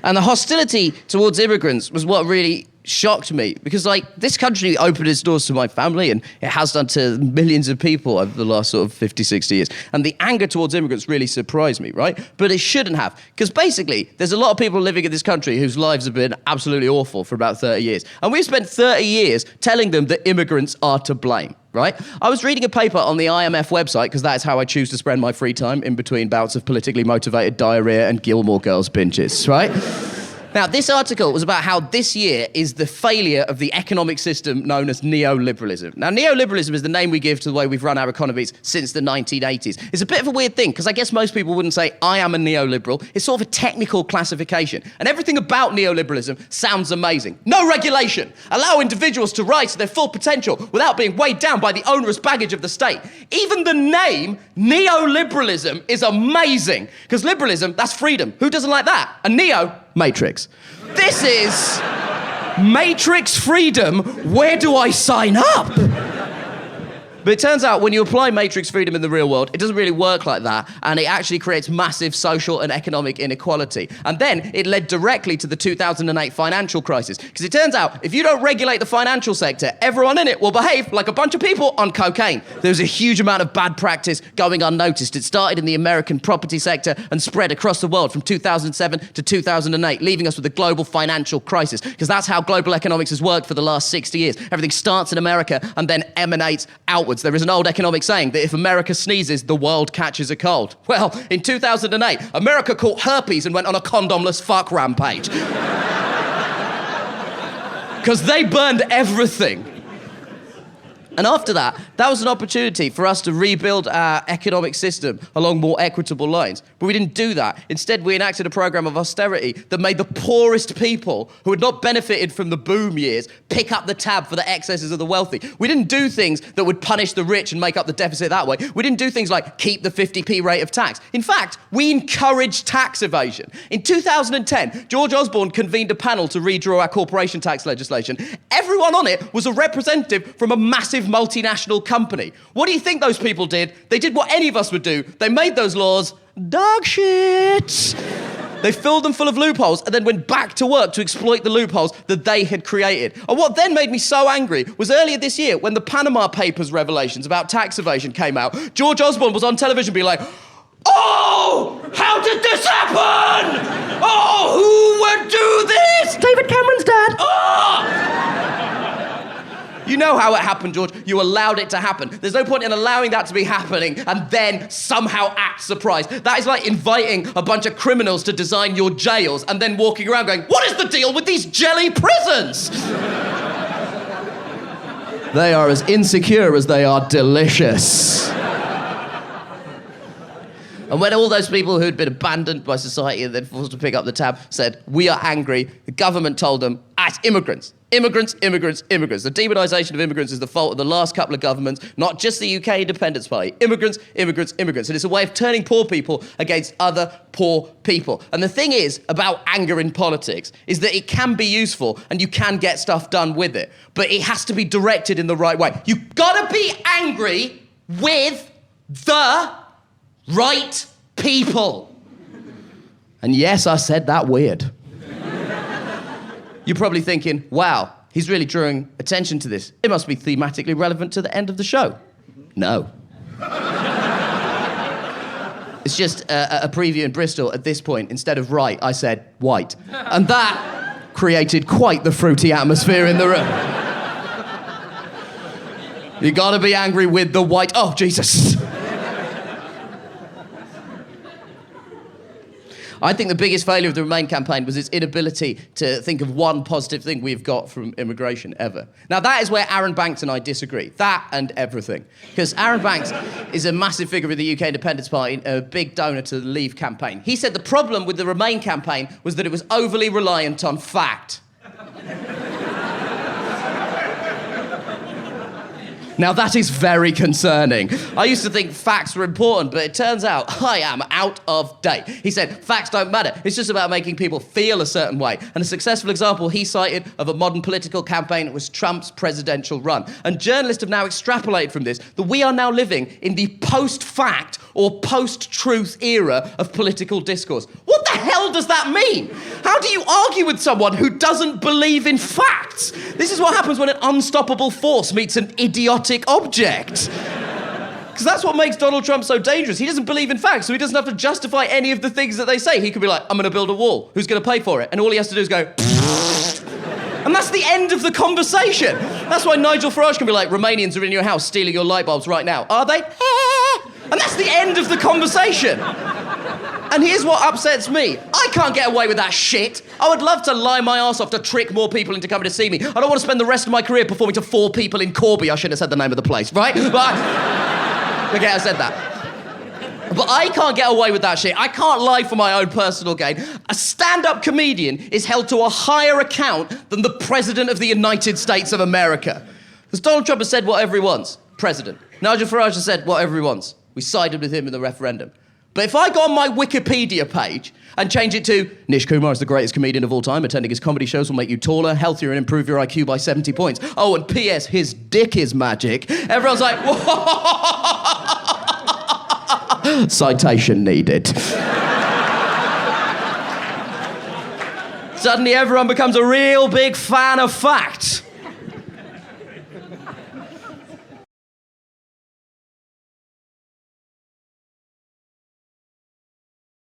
And the hostility towards immigrants was what really shocked me, because this country opened its doors to my family, and it has done to millions of people over the last sort of 50, 60 years. And the anger towards immigrants really surprised me, right? But it shouldn't have, because basically there's a lot of people living in this country whose lives have been absolutely awful for about 30 years. And we've spent 30 years telling them that immigrants are to blame. Right? I was reading a paper on the IMF website, because that is how I choose to spend my free time in between bouts of politically motivated diarrhea and Gilmore Girls binges, right? Now, this article was about how this year is the failure of the economic system known as neoliberalism. Now, neoliberalism is the name we give to the way we've run our economies since the 1980s. It's a bit of a weird thing, because I guess most people wouldn't say, I am a neoliberal. It's sort of a technical classification. And everything about neoliberalism sounds amazing. No regulation. Allow individuals to rise to their full potential without being weighed down by the onerous baggage of the state. Even the name, neoliberalism, is amazing. Because liberalism, that's freedom. Who doesn't like that? And neo, Matrix. This is Matrix freedom. Where do I sign up? But it turns out when you apply matrix freedom in the real world, it doesn't really work like that, and it actually creates massive social and economic inequality. And then it led directly to the 2008 financial crisis, because it turns out if you don't regulate the financial sector, everyone in it will behave like a bunch of people on cocaine. There's a huge amount of bad practice going unnoticed. It started in the American property sector and spread across the world from 2007 to 2008, leaving us with a global financial crisis, because that's how global economics has worked for the last 60 years. Everything starts in America and then emanates outwards. There is an old economic saying that if America sneezes, the world catches a cold. Well, in 2008, America caught herpes and went on a condomless fuck rampage. Because they burned everything. And after that, that was an opportunity for us to rebuild our economic system along more equitable lines. But we didn't do that. Instead, we enacted a program of austerity that made the poorest people, who had not benefited from the boom years, pick up the tab for the excesses of the wealthy. We didn't do things that would punish the rich and make up the deficit that way. We didn't do things like keep the 50p rate of tax. In fact, we encouraged tax evasion. In 2010, George Osborne convened a panel to redraw our corporation tax legislation. Everyone on it was a representative from a massive multinational company. What do you think those people did? They did what any of us would do. They made those laws dog shit. They filled them full of loopholes and then went back to work to exploit the loopholes that they had created. And what then made me so angry was earlier this year, when the Panama Papers revelations about tax evasion came out, George Osborne was on television being like, oh, how did this happen? Oh, who would do this? David Cameron's dad. Oh! You know how it happened, George. You allowed it to happen. There's no point in allowing that to be happening and then somehow act surprised. That is like inviting a bunch of criminals to design your jails and then walking around going, what is the deal with these jelly prisons? They are as insecure as they are delicious. And when all those people who'd been abandoned by society and then forced to pick up the tab said, we are angry, the government told them, it's immigrants. Immigrants, immigrants, immigrants. The demonisation of immigrants is the fault of the last couple of governments, not just the UK Independence Party. Immigrants, immigrants, immigrants. And it's a way of turning poor people against other poor people. And the thing is about anger in politics is that it can be useful and you can get stuff done with it, but it has to be directed in the right way. You've got to be angry with the right people. And yes, I said that weird. You're probably thinking, wow, he's really drawing attention to this. It must be thematically relevant to the end of the show. No. It's just a preview in Bristol at this point. Instead of right, I said white. And that created quite the fruity atmosphere in the room. You gotta be angry with the white... Oh, Jesus. I think the biggest failure of the Remain campaign was its inability to think of one positive thing we've got from immigration ever. Now, that is where Aaron Banks and I disagree. That and everything. Because Aaron Banks is a massive figure in the UK Independence Party, a big donor to the Leave campaign. He said the problem with the Remain campaign was that it was overly reliant on fact. Now that is very concerning. I used to think facts were important, but it turns out I am out of date. He said, facts don't matter. It's just about making people feel a certain way. And a successful example he cited of a modern political campaign was Trump's presidential run. And journalists have now extrapolated from this that we are now living in the post-fact or post-truth era of political discourse. What the hell does that mean? How do you argue with someone who doesn't believe in facts? This is what happens when an unstoppable force meets an idiotic object. Because that's what makes Donald Trump so dangerous. He doesn't believe in facts, so he doesn't have to justify any of the things that they say. He could be like, I'm going to build a wall. Who's going to pay for it? And all he has to do is go... And that's the end of the conversation. That's why Nigel Farage can be like, Romanians are in your house stealing your light bulbs right now. Are they? And that's the end of the conversation. And here's what upsets me. I can't get away with that shit. I would love to lie my ass off to trick more people into coming to see me. I don't want to spend the rest of my career performing to 4 people in Corby. I shouldn't have said the name of the place, right? But okay, I said that. But I can't get away with that shit. I can't lie for my own personal gain. A stand-up comedian is held to a higher account than the President of the United States of America. Because Donald Trump has said whatever he wants. President. Nigel Farage has said whatever he wants. We sided with him in the referendum. But if I go on my Wikipedia page and change it to Nish Kumar is the greatest comedian of all time, attending his comedy shows will make you taller, healthier, and improve your IQ by 70 points. Oh, and P.S. his dick is magic. Everyone's like, citation needed. Suddenly everyone becomes a real big fan of fact.